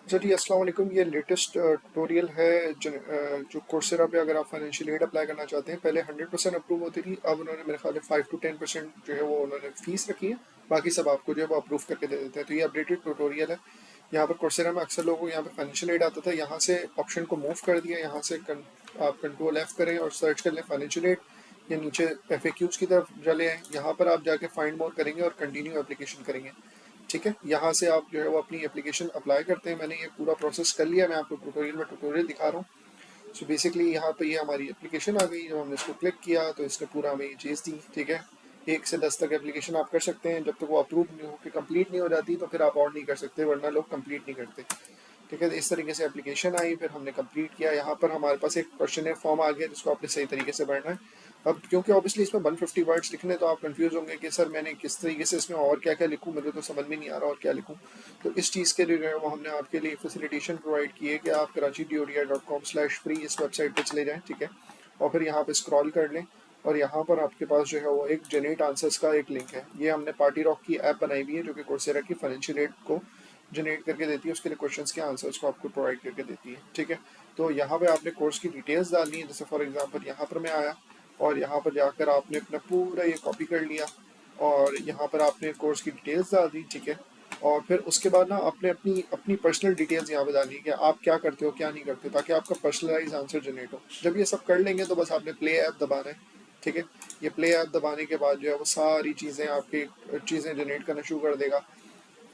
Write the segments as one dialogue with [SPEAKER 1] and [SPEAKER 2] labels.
[SPEAKER 1] अच्छा जी, अस्सलाम वालेकुम। ये लेटेस्ट ट्यूटोरियल है जो कोर्सेरा पे अगर आप फाइनेंशियल एड अप्लाई करना चाहते हैं। पहले 100% अप्रूव होती थी, अब उन्होंने मेरे ख्याल में 5 to 10% जो है वो उन्होंने फीस रखी है। बाकी सब आपको जो है वो अप्रूव करके दे देते हैं। तो ये अपडेटेड ट्यूटोरियल है। यहाँ पर कोर्सेरा में अक्सर लोगों को यहाँ पर फाइनेंशियल एड आता था, यहाँ से ऑप्शन को मूव कर दिया। यहाँ से आप कंट्रोल एफ करें और सर्च कर लें फाइनेंशियल एड। ये नीचे FAQs की तरफ चले हैं, यहाँ पर आप जाके फाइंड मोर करेंगे और कंटिन्यू एप्लीकेशन करेंगे। ठीक है, यहाँ से आप जो है वो अपनी एप्लीकेशन अप्लाई करते हैं। मैंने ये पूरा प्रोसेस कर लिया, मैं आपको ट्यूटोरियल दिखा रहा हूँ। सो बेसिकली यहाँ पे ये हमारी एप्लीकेशन आ गई। जब हमने इसको क्लिक किया तो इसने पूरा हमें ये चीज़ दी। ठीक है, 1 से 10 तक एप्लीकेशन आप कर सकते हैं। जब तक वो अप्रूव नहीं हो के कंप्लीट नहीं हो जाती तो फिर आप और नहीं कर सकते, वरना लोग कंप्लीट नहीं करते। ठीक है, तो इस तरीके से एप्लीकेशन आई, फिर हमने कंप्लीट किया। यहाँ पर हमारे पास एक क्वेश्चन फॉर्म आ गया जिसको आपने सही तरीके से भरना है। अब क्योंकि ऑब्वियसली इसमें 150 वर्ड्स लिखने, तो आप कंफ्यूज होंगे कि सर मैंने किस तरीके से इसमें और क्या क्या लिखूँ, मुझे तो समझ में नहीं आ रहा और क्या लिखूँ। तो इस चीज़ के लिए वो हमने आपके लिए फैसिलिटेशन प्रोवाइड की है कि आप karachi.com/free इस वेबसाइट पर चले जाएँ। ठीक है, और फिर यहाँ पर स्क्रॉल कर लें और यहाँ पर आपके पास जो है वो एक जनरेट आंसर्स का एक लिंक है। ये हमने पार्टी रॉक की ऐप बनाई हुई है जो कि कोर्सेरा की फाइनेंशियल एड को जनरेट करके देती है, उसके लिए क्वेश्चंस के आंसर्स को आपको प्रोवाइड करके देती है। ठीक है, तो यहाँ पे आपने कोर्स की डिटेल्स डालनी है। जैसे फॉर एग्जांपल यहाँ पर मैं आया और यहाँ पर जाकर आपने अपना पूरा ये कॉपी कर लिया और यहाँ पर आपने कोर्स की डिटेल्स डाल दी। ठीक है, और फिर उसके बाद ना आपने अपनी अपनी पर्सनल डिटेल्स यहाँ पे डालनी है कि आप क्या करते हो क्या नहीं करते हो, ताकि आपका पर्सनलाइज आंसर जनरेट हो। जब ये सब कर लेंगे तो बस आपने प्ले ऐप दबाना है। ठीक है, ये प्ले ऐप दबाने के बाद जो है वो सारी चीज़ें आपकी चीज़ें जनरेट करना शुरू कर देगा।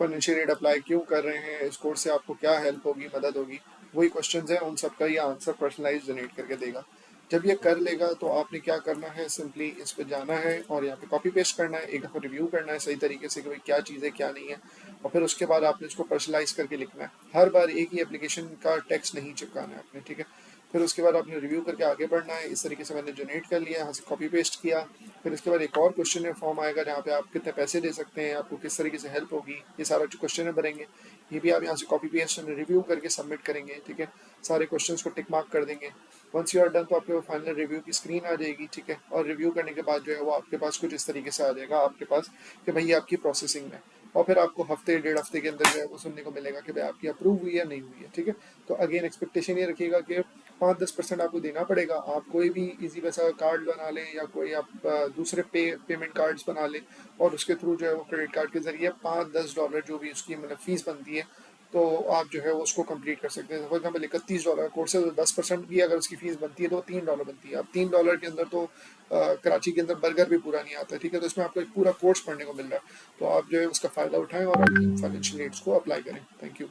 [SPEAKER 1] फाइनेंशियल एड अप्लाई क्यों कर रहे हैं, इस कोर्स से आपको क्या हेल्प होगी, मदद होगी, वही क्वेश्चंस हैं, उन सब का ये आंसर पर्सनलाइज जनरेट करके देगा। जब ये कर लेगा तो आपने क्या करना है, सिंपली इस पे जाना है और यहाँ पे कॉपी पेस्ट करना है, एक दफ़ा रिव्यू करना है सही तरीके से कि भाई क्या चीज़ है क्या नहीं है, और फिर उसके बाद आपने इसको पर्सनलाइज करके लिखना है। हर बार एक ही एप्लीकेशन का टेक्स्ट नहीं चिपकाना है आपने। ठीक है, फिर उसके बाद आपने रिव्यू करके आगे बढ़ना है। इस तरीके से मैंने जनरेट कर लिया, यहाँ से कॉपी पेस्ट किया। फिर इसके बाद एक और क्वेश्चन फॉर्म आएगा जहाँ पे आप कितने पैसे दे सकते हैं, आपको किस तरीके से हेल्प होगी, ये सारा जो क्वेश्चन भरेंगे। ये भी आप यहाँ से कॉपी पेस्ट रिव्यू करके सबमिट करेंगे। ठीक है, सारे क्वेश्चंस को टिक मार्क कर देंगे। वंस यू आर डन तो आपके फाइनल रिव्यू की स्क्रीन आ जाएगी। ठीक है, और रिव्यू करने के बाद जो है वो आपके पास कुछ इस तरीके से आ जाएगा आपके पास कि भाई ये आपकी प्रोसेसिंग में। और फिर आपको हफ्ते 1.5 हफ्ते के अंदर जो है वो सुनने को मिलेगा कि भाई आपकी अप्रूव हुई है नहीं हुई है। ठीक है, तो अगेन एक्सपेक्टेशन ये रखिएगा कि 5-10% आपको देना पड़ेगा। आप कोई भी इजी पैसा कार्ड बना लें या कोई आप दूसरे पेमेंट कार्ड्स बना लें और उसके थ्रू जो है वो क्रेडिट कार्ड के जरिए $5-10 जो भी उसकी मतलब फीस बनती है, तो आप जो है वो उसको कंप्लीट कर सकते हैं। फॉर एग्जाम्पल $31 कोर्स है तो 10% भी अगर उसकी फीस बनती है तो $3 बनती है। अब $3 के अंदर तो कराची के अंदर बर्गर भी पूरा नहीं आता। ठीक है, तो इसमें आपको एक पूरा कोर्स पढ़ने को मिल रहा है। तो आप जो है उसका फ़ायदा उठाएं और अपनी फाइनेंशियल एड्स को अप्लाई करें। Thank you.